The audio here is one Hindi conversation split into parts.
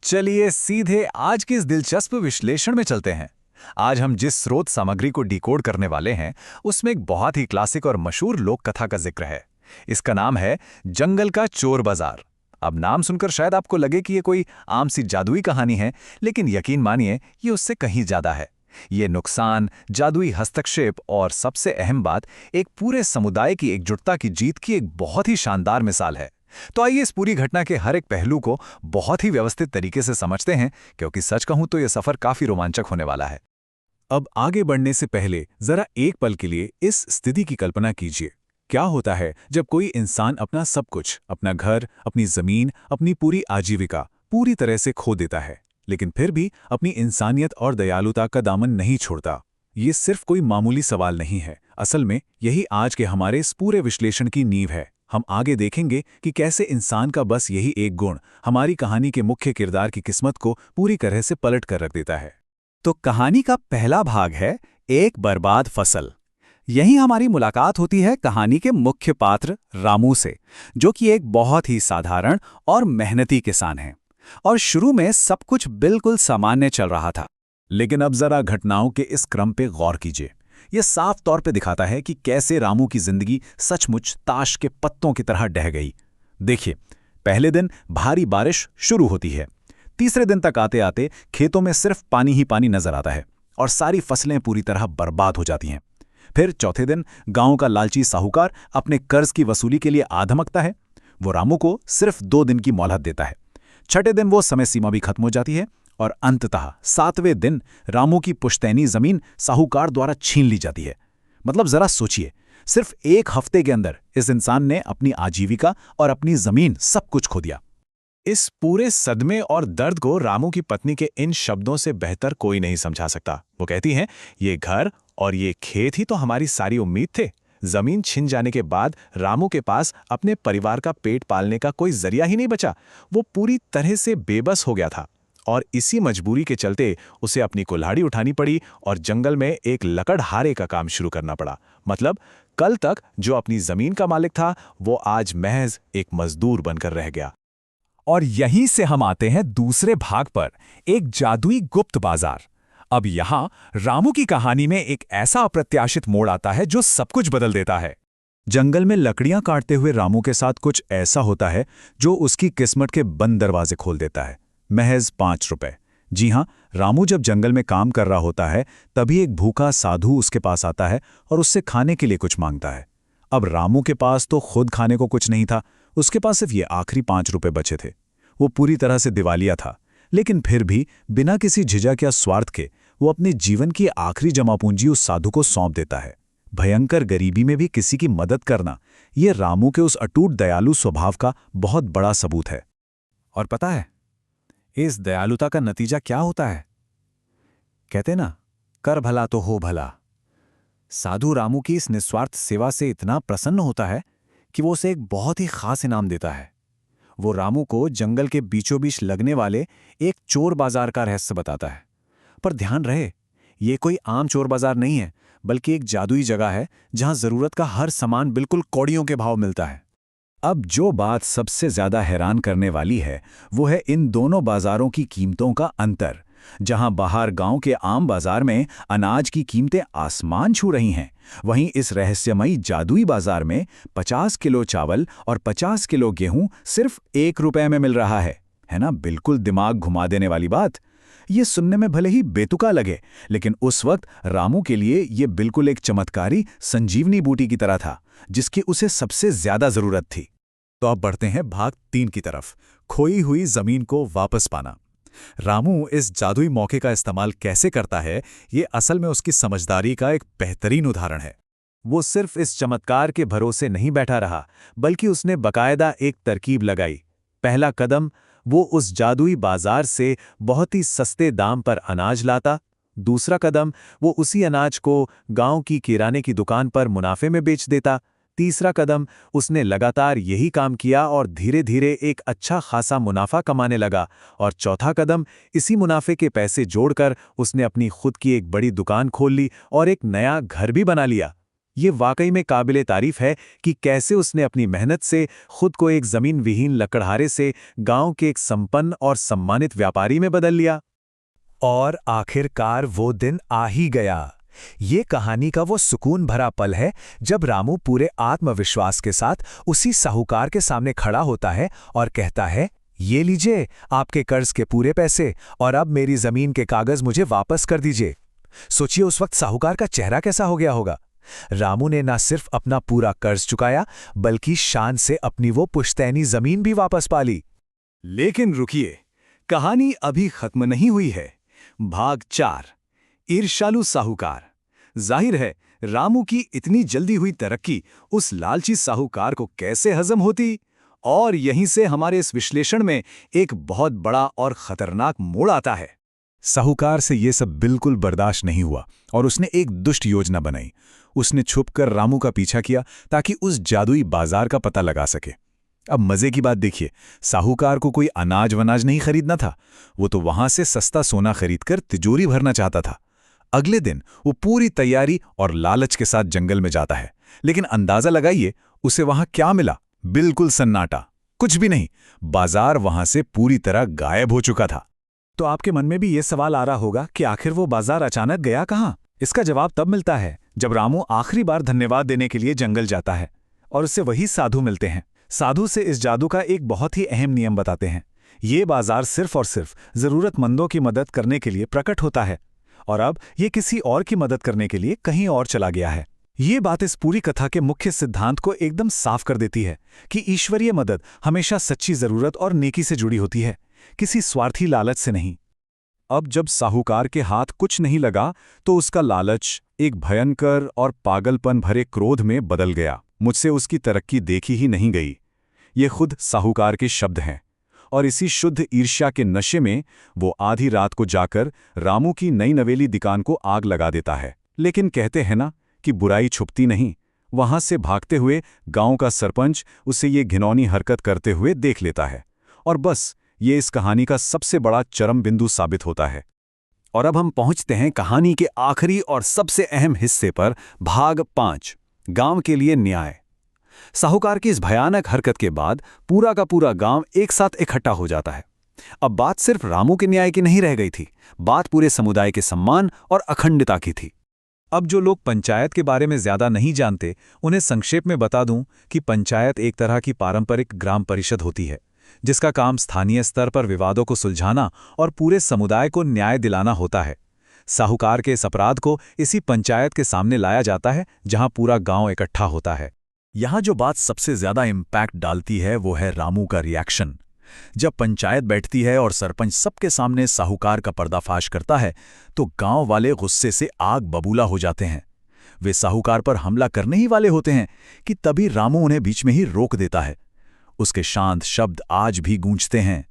चलिए सीधे आज के इस दिलचस्प विश्लेषण में चलते हैं। आज हम जिस स्रोत सामग्री को डिकोड करने वाले हैं उसमें एक बहुत ही क्लासिक और मशहूर लोक कथा का जिक्र है। इसका नाम है जंगल का चोर बाजार। अब नाम सुनकर शायद आपको लगे कि ये कोई आम सी जादुई कहानी है, लेकिन यकीन मानिए ये उससे कहीं ज्यादा है। ये नुकसान, जादुई हस्तक्षेप और सबसे अहम बात, एक पूरे समुदाय की एकजुटता की जीत की एक बहुत ही शानदार मिसाल है। तो आइए इस पूरी घटना के हर एक पहलू को बहुत ही व्यवस्थित तरीके से समझते हैं, क्योंकि सच कहूं तो यह सफर काफी रोमांचक होने वाला है। अब आगे बढ़ने से पहले जरा एक पल के लिए इस स्थिति की कल्पना कीजिए। क्या होता है जब कोई इंसान अपना सब कुछ, अपना घर, अपनी जमीन, अपनी पूरी आजीविका पूरी तरह से खो देता है, लेकिन फिर भी अपनी इंसानियत और दयालुता का दामन नहीं छोड़ता। ये सिर्फ कोई मामूली सवाल नहीं है, असल में यही आज के हमारे इस पूरे विश्लेषण की नींव है। हम आगे देखेंगे कि कैसे इंसान का बस यही एक गुण हमारी कहानी के मुख्य किरदार की किस्मत को पूरी तरह से पलट कर रख देता है। तो कहानी का पहला भाग है एक बर्बाद फसल। यहीं हमारी मुलाकात होती है कहानी के मुख्य पात्र रामू से, जो कि एक बहुत ही साधारण और मेहनती किसान है। और शुरू में सब कुछ बिल्कुल सामान्य चल रहा था। लेकिन अब जरा घटनाओं के इस क्रम पे गौर कीजिए। यह साफ तौर पे दिखाता है कि कैसे रामू की जिंदगी सचमुच ताश के पत्तों की तरह ढह गई। देखिए, पहले दिन भारी बारिश शुरू होती है। तीसरे दिन तक आते आते खेतों में सिर्फ पानी ही पानी नजर आता है और सारी फसलें पूरी तरह बर्बाद हो जाती हैं। फिर चौथे दिन गांव का लालची साहूकार अपने कर्ज की वसूली के लिए आ धमकता है। वो रामू को सिर्फ 2 दिन की मोहलत देता है। छठे दिन वो समय सीमा भी खत्म हो जाती है और अंततः 7वें दिन रामू की पुश्तैनी जमीन साहूकार द्वारा छीन ली जाती है। मतलब जरा सोचिए, सिर्फ 1 हफ्ते के अंदर इस इंसान ने अपनी आजीविका और अपनी जमीन सब कुछ खो दिया। इस पूरे सदमे और दर्द को रामू की पत्नी के इन शब्दों से बेहतर कोई नहीं समझा सकता। वो कहती हैं, ये घर और ये खेत ही तो हमारी सारी उम्मीद थे। जमीन छिन जाने के बाद रामू के पास अपने परिवार का पेट पालने का कोई जरिया ही नहीं बचा। वो पूरी तरह से बेबस हो गया था और इसी मजबूरी के चलते उसे अपनी कुल्हाड़ी उठानी पड़ी और जंगल में एक लकड़हारे का काम शुरू करना पड़ा। मतलब कल तक जो अपनी जमीन का मालिक था, वो आज महज एक मजदूर बनकर रह गया। और यहीं से हम आते हैं दूसरे भाग पर, एक जादुई गुप्त बाजार। अब यहां रामू की कहानी में एक ऐसा अप्रत्याशित मोड़ आता है जो सब कुछ बदल देता है। जंगल में लकड़ियां काटते हुए रामू के साथ कुछ ऐसा होता है जो उसकी किस्मत के बंद दरवाजे खोल देता है। महज 5 रुपए। जी हां, रामू जब जंगल में काम कर रहा होता है तभी एक भूखा साधु उसके पास आता है और उससे खाने के लिए कुछ मांगता है। अब रामू के पास तो खुद खाने को कुछ नहीं था, उसके पास सिर्फ ये आखिरी 5 रुपए बचे थे। वो पूरी तरह से दिवालिया था, लेकिन फिर भी बिना किसी झिझक या स्वार्थ के वो अपने जीवन की आखिरी जमा पूंजी उस साधु को सौंप देता है। भयंकर गरीबी में भी किसी की मदद करना, ये रामू के उस अटूट दयालु स्वभाव का बहुत बड़ा सबूत है। और पता है इस दयालुता का नतीजा क्या होता है? कहते ना, कर भला तो हो भला। साधु रामू की इस निस्वार्थ सेवा से इतना प्रसन्न होता है कि वो उसे एक बहुत ही खास इनाम देता है। वो रामू को जंगल के बीचों बीच लगने वाले एक चोर बाजार का रहस्य बताता है। पर ध्यान रहे, ये कोई आम चोर बाजार नहीं है, बल्कि एक जादुई जगह है जहां जरूरत का हर सामान बिल्कुल कौड़ियों के भाव मिलता है। अब जो बात सबसे ज्यादा हैरान करने वाली है वो है इन दोनों बाजारों की कीमतों का अंतर। जहां बाहर गांव के आम बाजार में अनाज की कीमतें आसमान छू रही हैं, वहीं इस रहस्यमयी जादुई बाजार में 50 किलो चावल और 50 किलो गेहूं सिर्फ 1 रुपए में मिल रहा है। है ना, बिल्कुल दिमाग घुमा देने वाली बात। ये सुनने में भले ही बेतुका लगे, लेकिन उस वक्त रामू के लिए ये बिल्कुल एक चमत्कारी संजीवनी बूटी की तरह था, जिसकी उसे सबसे ज्यादा जरूरत थी। तो अब बढ़ते हैं भाग 3 की तरफ, खोई हुई जमीन को वापस पाना। रामू इस जादुई मौके का इस्तेमाल कैसे करता है, ये असल में उसकी समझदारी का एक बेहतरीन उदाहरण है। वो सिर्फ इस चमत्कार के भरोसे नहीं बैठा रहा, बल्कि उसने बाकायदा एक तरकीब लगाई। पहला कदम, वो उस जादुई बाजार से बहुत ही सस्ते दाम पर अनाज लाता। दूसरा कदम, वो उसी अनाज को गांव की किराने की दुकान पर मुनाफे में बेच देता। तीसरा कदम, उसने लगातार यही काम किया और धीरे धीरे एक अच्छा खासा मुनाफा कमाने लगा। और चौथा कदम, इसी मुनाफे के पैसे जोड़कर उसने अपनी खुद की एक बड़ी दुकान खोल ली और एक नया घर भी बना लिया। ये वाकई में काबिले तारीफ है कि कैसे उसने अपनी मेहनत से खुद को एक जमीन विहीन लकड़हारे से गांव के एक संपन्न और सम्मानित व्यापारी में बदल लिया। और आखिरकार वो दिन आ ही गया। ये कहानी का वो सुकून भरा पल है जब रामू पूरे आत्मविश्वास के साथ उसी साहूकार के सामने खड़ा होता है और कहता है, ये लीजिए आपके कर्ज के पूरे पैसे और अब मेरी जमीन के कागज मुझे वापस कर दीजिए। सोचिए उस वक्त साहूकार का चेहरा कैसा हो गया होगा। रामू ने न सिर्फ अपना पूरा कर्ज चुकाया बल्कि शान से अपनी वो पुश्तैनी जमीन भी वापस पा ली। लेकिन रुकिए, कहानी अभी खत्म नहीं हुई है। भाग 4, ईर्ष्यालु साहूकार। जाहिर है रामू की इतनी जल्दी हुई तरक्की उस लालची साहूकार को कैसे हजम होती, और यहीं से हमारे इस विश्लेषण में एक बहुत बड़ा और खतरनाक मोड़ आता है। साहूकार से ये सब बिल्कुल बर्दाश्त नहीं हुआ और उसने एक दुष्ट योजना बनाई। उसने छुपकर रामू का पीछा किया ताकि उस जादुई बाजार का पता लगा सके। अब मजे की बात देखिए, साहूकार को कोई अनाज वनाज नहीं खरीदना था, वो तो वहां से सस्ता सोना खरीदकर तिजोरी भरना चाहता था। अगले दिन वो पूरी तैयारी और लालच के साथ जंगल में जाता है, लेकिन अंदाजा लगाइए उसे वहां क्या मिला। बिल्कुल सन्नाटा, कुछ भी नहीं। बाजार वहां से पूरी तरह गायब हो चुका था। तो आपके मन में भी ये सवाल आ रहा होगा कि आखिर वो बाजार अचानक गया कहां? इसका जवाब तब मिलता है जब रामू आखिरी बार धन्यवाद देने के लिए जंगल जाता है और उससे वही साधु मिलते हैं। साधु से इस जादू का एक बहुत ही अहम नियम बताते हैं। ये बाजार सिर्फ और सिर्फ जरूरतमंदों की मदद करने के लिए प्रकट होता है और अब ये किसी और की मदद करने के लिए कहीं और चला गया है। ये बात इस पूरी कथा के मुख्य सिद्धांत को एकदम साफ कर देती है कि ईश्वरीय मदद हमेशा सच्ची जरूरत और नेकी से जुड़ी होती है, किसी स्वार्थी लालच से नहीं। अब जब साहूकार के हाथ कुछ नहीं लगा तो उसका लालच एक भयंकर और पागलपन भरे क्रोध में बदल गया। मुझसे उसकी तरक्की देखी ही नहीं गई, ये खुद साहूकार के शब्द हैं। और इसी शुद्ध ईर्ष्या के नशे में वो आधी रात को जाकर रामू की नई नवेली दुकान को आग लगा देता है। लेकिन कहते हैं ना कि बुराई छुपती नहीं। वहां से भागते हुए गांव का सरपंच उसे ये घिनौनी हरकत करते हुए देख लेता है और बस ये इस कहानी का सबसे बड़ा चरम बिंदु साबित होता है। और अब हम पहुंचते हैं कहानी के आखिरी और सबसे अहम हिस्से पर, भाग 5, गांव के लिए न्याय। साहूकार की इस भयानक हरकत के बाद पूरा का पूरा गांव एक साथ इकट्ठा हो जाता है। अब बात सिर्फ रामू के न्याय की नहीं रह गई थी, बात पूरे समुदाय के सम्मान और अखंडता की थी। अब जो लोग पंचायत के बारे में ज्यादा नहीं जानते, उन्हें संक्षेप में बता दूं कि पंचायत एक तरह की पारंपरिक ग्राम परिषद होती है जिसका काम स्थानीय स्तर पर विवादों को सुलझाना और पूरे समुदाय को न्याय दिलाना होता है। साहूकार के इस अपराध को इसी पंचायत के सामने लाया जाता है जहां पूरा गांव इकट्ठा होता है। यहाँ जो बात सबसे ज्यादा इम्पैक्ट डालती है वो है रामू का रिएक्शन। जब पंचायत बैठती है और सरपंच सबके सामने साहूकार का पर्दाफाश करता है तो गांव वाले गुस्से से आग बबूला हो जाते हैं। वे साहूकार पर हमला करने ही वाले होते हैं कि तभी रामू उन्हें बीच में ही रोक देता है। उसके शांत शब्द आज भी गूंजते हैं,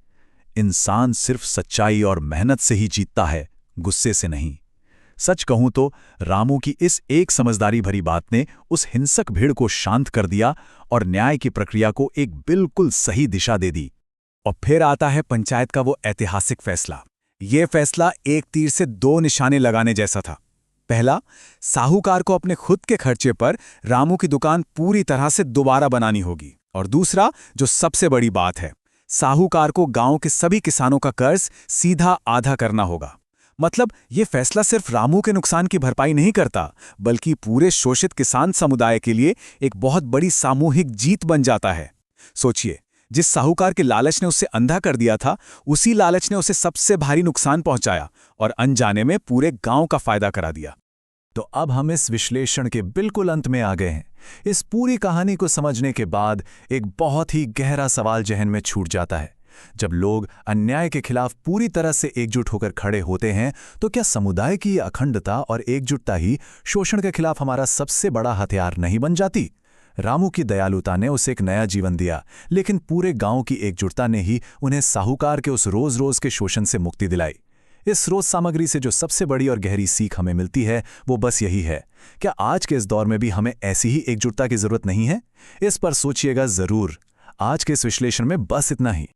इंसान सिर्फ सच्चाई और मेहनत से ही जीतता है, गुस्से से नहीं। सच कहूं तो रामू की इस एक समझदारी भरी बात ने उस हिंसक भीड़ को शांत कर दिया और न्याय की प्रक्रिया को एक बिल्कुल सही दिशा दे दी। और फिर आता है पंचायत का वो ऐतिहासिक फैसला। ये फैसला एक तीर से 2 निशाने लगाने जैसा था। पहला, साहूकार को अपने खुद के खर्चे पर रामू की दुकान पूरी तरह से दोबारा बनानी होगी। और दूसरा, जो सबसे बड़ी बात है, साहूकार को गांव के सभी किसानों का कर्ज सीधा आधा करना होगा। मतलब ये फैसला सिर्फ रामू के नुकसान की भरपाई नहीं करता, बल्कि पूरे शोषित किसान समुदाय के लिए एक बहुत बड़ी सामूहिक जीत बन जाता है। सोचिए, जिस साहूकार के लालच ने उसे अंधा कर दिया था, उसी लालच ने उसे सबसे भारी नुकसान पहुंचाया और अनजाने में पूरे गांव का फायदा करा दिया। तो अब हम इस विश्लेषण के बिल्कुल अंत में आ गए हैं। इस पूरी कहानी को समझने के बाद एक बहुत ही गहरा सवाल जहन में छूट जाता है। जब लोग अन्याय के खिलाफ पूरी तरह से एकजुट होकर खड़े होते हैं तो क्या समुदाय की अखंडता और एकजुटता ही शोषण के खिलाफ हमारा सबसे बड़ा हथियार नहीं बन जाती? रामू की दयालुता ने उसे एक नया जीवन दिया, लेकिन पूरे गांव की एकजुटता ने ही उन्हें साहूकार के उस रोज रोज के शोषण से मुक्ति दिलाई। इस रोज सामग्री से जो सबसे बड़ी और गहरी सीख हमें मिलती है वो बस यही है, क्या आज के इस दौर में भी हमें ऐसी ही एकजुटता की जरूरत नहीं है? इस पर सोचिएगा जरूर। आज के इस विश्लेषण में बस इतना ही।